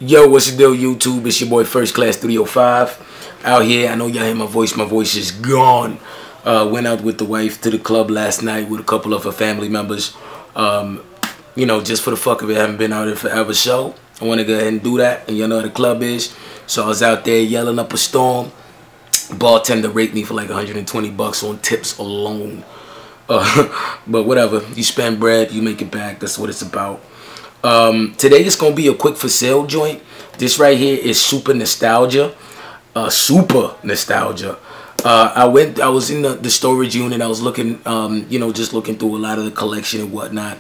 Yo, what's the deal, YouTube? It's your boy FIRSTCLASS305 out here. I know y'all hear my voice. My voice is gone. Went out with the wife to the club last night with a couple of her family members. You know, just for the fuck of it. I haven't been out there forever, so I want to go ahead and do that. And y'all know how the club is. So I was out there yelling up a storm. Bartender raped me for like 120 bucks on tips alone. But whatever. You spend bread, you make it back. That's what it's about. Today it's gonna be a quick for sale joint. This right here is super nostalgia. I was in the storage unit. I was looking, you know, just looking through a lot of the collection and whatnot,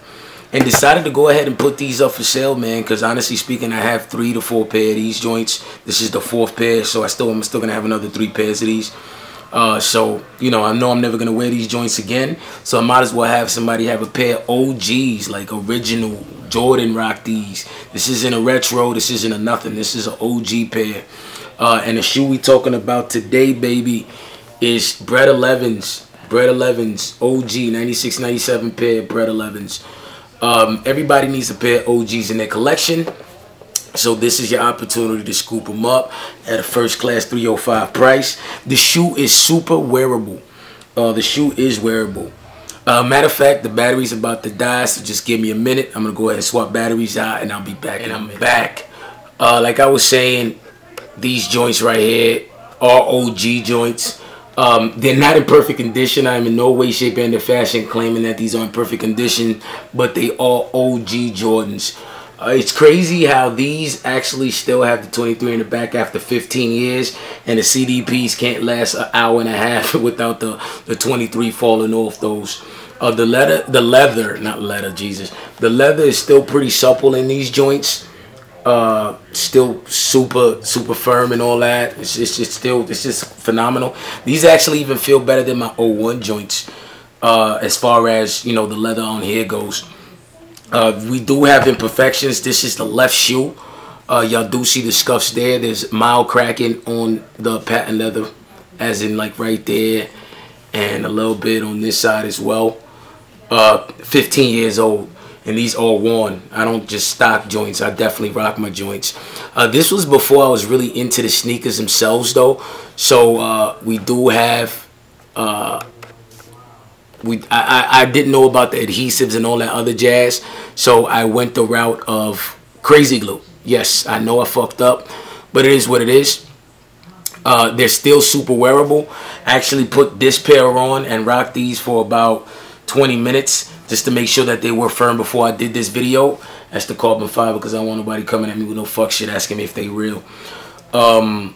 and decided to go ahead and put these up for sale, man. Because honestly speaking, I have 3 to 4 pair of these joints. This is the 4th pair, so I'm still gonna have another 3 pairs of these. So, you know I'm never gonna wear these joints again, so I might as well have somebody have a pair of OGs, like original Jordan rock these. This isn't a retro, this isn't a nothing, this is an OG pair. And the shoe we talking about today, baby, is Bred 11s. Bred 11s, OG, 96, 97 pair Bred 11s. Everybody needs a pair of OGs in their collection. So this is your opportunity to scoop them up at a first class 305 price. The shoe is super wearable. The shoe is wearable. Matter of fact, the battery's about to die, so just give me a minute. I'm gonna go ahead and swap batteries out, and I'll be back. And I'm back. Like I was saying, these joints right here are OG joints. They're not in perfect condition. I'm in no way, shape, and fashion claiming that these are in perfect condition, but they are OG Jordans. It's crazy how these actually still have the 23 in the back after 15 years, and the CDPs can't last an hour and a half without the 23 falling off those. The leather is still pretty supple in these joints. Still super firm and all that. It's just phenomenal. These actually even feel better than my 01 joints, as far as, you know, the leather on here goes. We do have imperfections. This is the left shoe. Y'all do see the scuffs there. There's mild cracking on the patent leather, as in like right there, and a little bit on this side as well. 15 years old, and these are worn. I don't just stock joints. I definitely rock my joints. This was before I was really into the sneakers themselves, though. So we do have. I didn't know about the adhesives and all that other jazz, so I went the route of crazy glue. Yes, I know I fucked up, but it is what it is. They're still super wearable. I actually put this pair on and rocked these for about 20 minutes just to make sure that they were firm before I did this video. That's the carbon fiber, because I don't want nobody coming at me with no fuck shit asking me if they real. And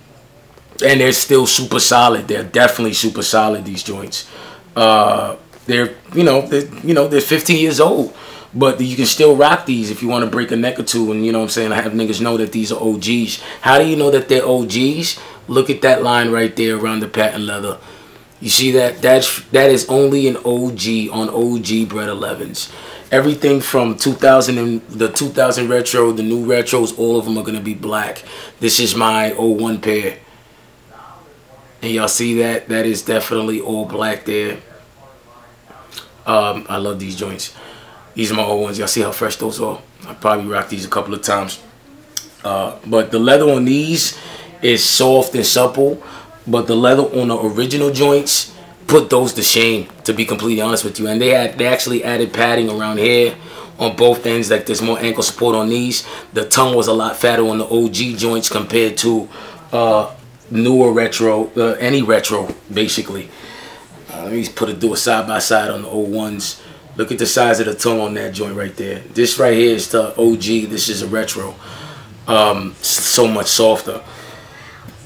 they're still super solid. They're definitely super solid, these joints. They're 15 years old, but you can still rock these if you want to break a neck or two. And you know what I'm saying, I have niggas know that these are OGs. How do you know that they're OGs? Look at that line right there around the patent leather. You see that? That is only an OG on OG Bred 11s. Everything from 2000 and the 2000 retro, the new retros, all of them are gonna be black. This is my 01 pair, and y'all see that? That is definitely all black there. I love these joints. These are my old ones. Y'all see how fresh those are? I probably rocked these a couple of times. But the leather on these is soft and supple, but the leather on the original joints put those to shame, to be completely honest with you. And they actually added padding around here on both ends. Like there's more ankle support on these. The tongue was a lot fatter on the OG joints compared to newer retro, any retro basically. Let me do a side by side on the 01s. Look at the size of the tongue on that joint right there. This right here is the OG. This is a retro. So much softer.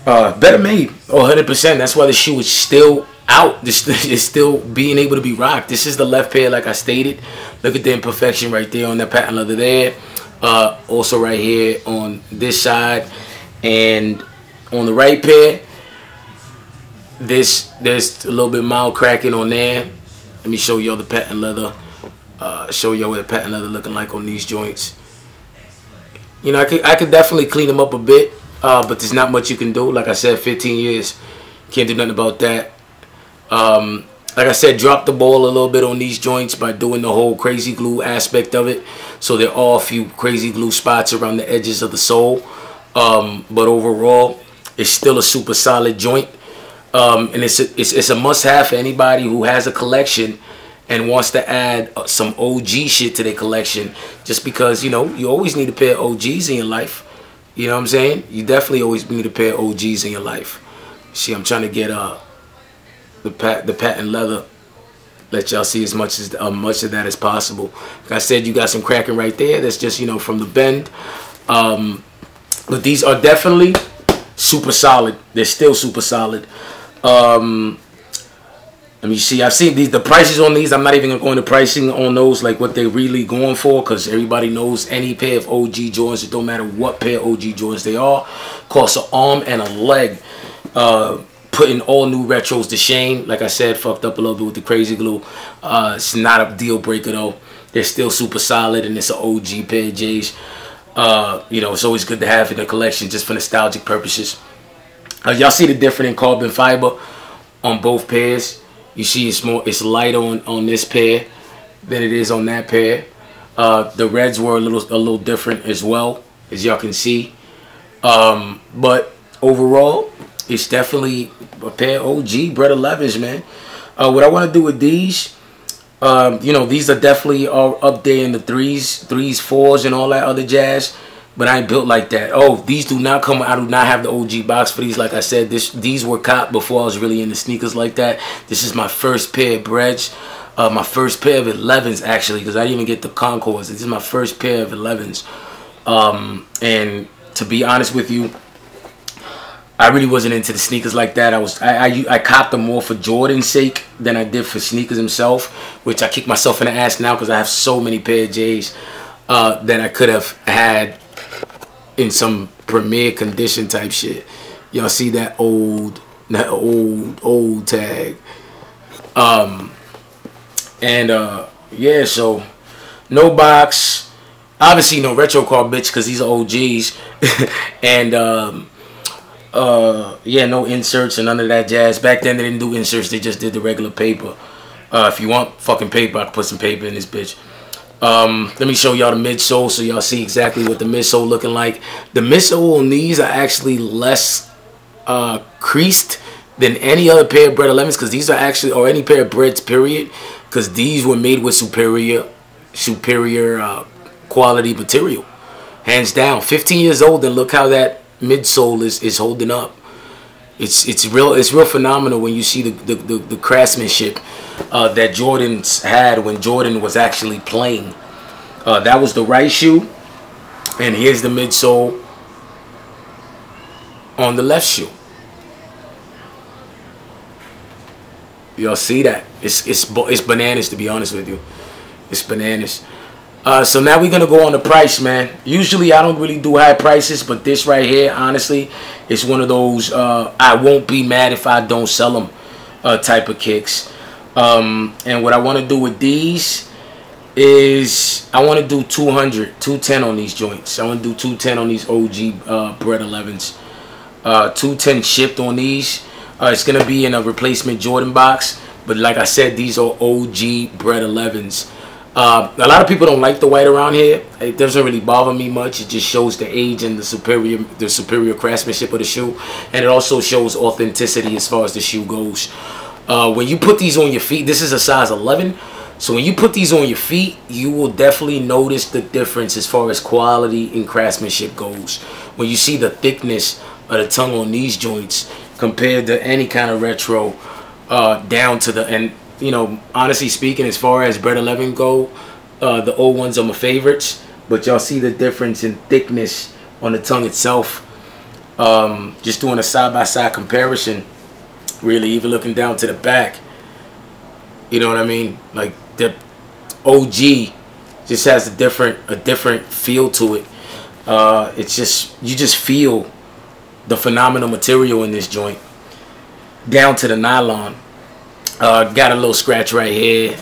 Better made, 100%. That's why the shoe is still out. This is still being able to be rocked. This is the left pair, like I stated. Look at the imperfection right there on that patent leather there. Also right here on this side, and on the right pair, there's a little bit mild cracking on there. Let me show y'all the patent leather. Show y'all what the patent leather looking like on these joints. You know, I could definitely clean them up a bit, but there's not much you can do. Like I said, 15 years, can't do nothing about that. Like I said, drop the ball a little bit on these joints by doing the whole crazy glue aspect of it. So there are a few crazy glue spots around the edges of the sole. But overall, it's still a super solid joint. And it's a must-have for anybody who has a collection and wants to add some OG shit to their collection. Just because, you know, you always need a pair of OGs in your life. You know what I'm saying? You definitely always need a pair of OGs in your life. See, I'm trying to get the patent leather. Let y'all see as much of that as possible. Like I said, you got some cracking right there. That's just, you know, from the bend. But these are definitely super solid. They're still super solid. Let me see. I've seen the prices on these. I'm not even going to pricing on those, like what they're really going for, because everybody knows any pair of OG Jordans, it don't matter what pair of OG Jordans they are, costs an arm and a leg. Putting all new retros to shame. Like I said, fucked up a little bit with the crazy glue. It's not a deal breaker though. They're still super solid, and it's an OG pair of J's. You know, it's always good to have in the collection just for nostalgic purposes. Y'all see the difference in carbon fiber on both pairs. You see it's lighter on this pair than it is on that pair. The reds were a little different as well, as y'all can see. But overall, it's definitely a pair of OG Bred 11s, man. What I want to do with these, you know, these are definitely up there in the threes, 4s, and all that other jazz. But I ain't built like that. Oh, these do not come. I do not have the OG box for these. Like I said, these were caught before I was really into sneakers like that. This is my first pair of Breds. My first pair of 11s, actually, because I didn't even get the Concords. This is my first pair of 11s. And to be honest with you, I really wasn't into the sneakers like that. I copped them more for Jordan's sake than I did for sneakers himself, which I kick myself in the ass now because I have so many pair of J's that I could have had in some premier condition type shit. Y'all see that old tag. Yeah, so no box, obviously no retro card, bitch, because these are OGs. And yeah, no inserts and none of that jazz. Back then they didn't do inserts, they just did the regular paper. If you want fucking paper, I can put some paper in this bitch. Let me show y'all the midsole so y'all see exactly what the midsole looking like. The midsole on these are actually less creased than any other pair of Bred 11s, because these are actually, or any pair of Breds period, because these were made with superior quality material, hands down. 15 years old, and look how that midsole is holding up. It's real phenomenal when you see the craftsmanship that Jordan's had when Jordan was actually playing. That was the right shoe, and here's the midsole on the left shoe. Y'all see that? It's bananas, to be honest with you. It's bananas. So now we're gonna go on the price, man. Usually I don't really do high prices, but this right here, honestly, it's one of those I won't be mad if I don't sell them type of kicks. And what I want to do with these is I want to do 210 on these joints. I want to do 210 on these OG Bred 11s. 210 shipped on these. It's gonna be in a replacement Jordan box, but like I said, these are OG Bred 11s. A lot of people don't like the white around here. It doesn't really bother me much. It just shows the age and the superior craftsmanship of the shoe, and it also shows authenticity as far as the shoe goes. When you put these on your feet, this is a size 11, so when you put these on your feet, you will definitely notice the difference as far as quality and craftsmanship goes. When you see the thickness of the tongue on these joints compared to any kind of retro, down to the end. You know, honestly speaking, as far as Bred 11 go, the old ones are my favorites. But y'all see the difference in thickness on the tongue itself. Just doing a side-by-side comparison, really, even looking down to the back. You know what I mean? Like the OG just has a different feel to it. It's just, you just feel the phenomenal material in this joint, down to the nylon. Got a little scratch right here.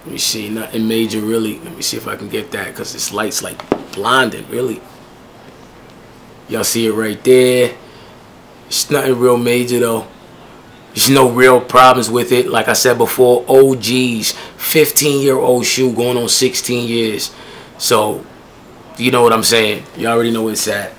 Let me see, nothing major really. Let me see if I can get that, because this light's like blinding, really. Y'all see it right there. It's nothing real major though. There's no real problems with it. Like I said before, OGs, 15-year-old shoe going on 16 years. So, you know what I'm saying. You already know where it's at.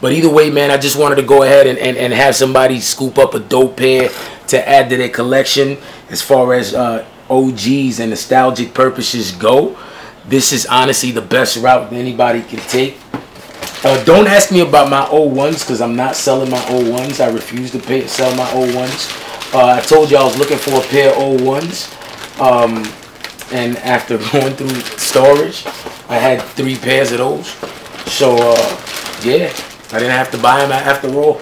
But either way, man, I just wanted to go ahead and have somebody scoop up a dope pair to add to their collection. As far as OGs and nostalgic purposes go, this is honestly the best route that anybody can take. Don't ask me about my O1s because I'm not selling my O1s. I refuse to sell my O1s. I told you I was looking for a pair of O1s. And after going through storage, I had 3 pairs of those. So, yeah, I didn't have to buy them after all.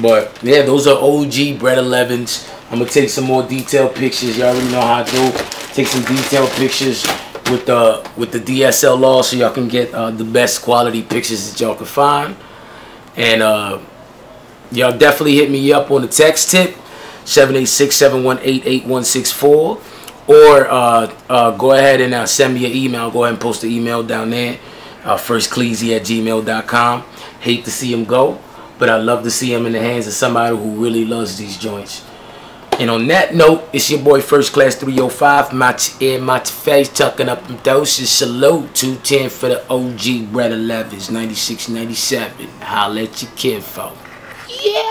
But, yeah, those are OG Bred 11s. I'm going to take some more detailed pictures. Y'all already know how I do. Take some detailed pictures with the DSLR so y'all can get the best quality pictures that y'all can find. And y'all definitely hit me up on the text tip, 786-718-8164. Or go ahead and send me an email. Go ahead and post the email down there, FIRSTCLEEZY@gmail.com. Hate to see him go, but I love to see him in the hands of somebody who really loves these joints. And on that note, it's your boy FIRSTCLASS305. Match ear, match face, tucking up them doses. Salute 210 for the OG Bred 11s, 96, 97. Holla at your kinfolk. Yeah.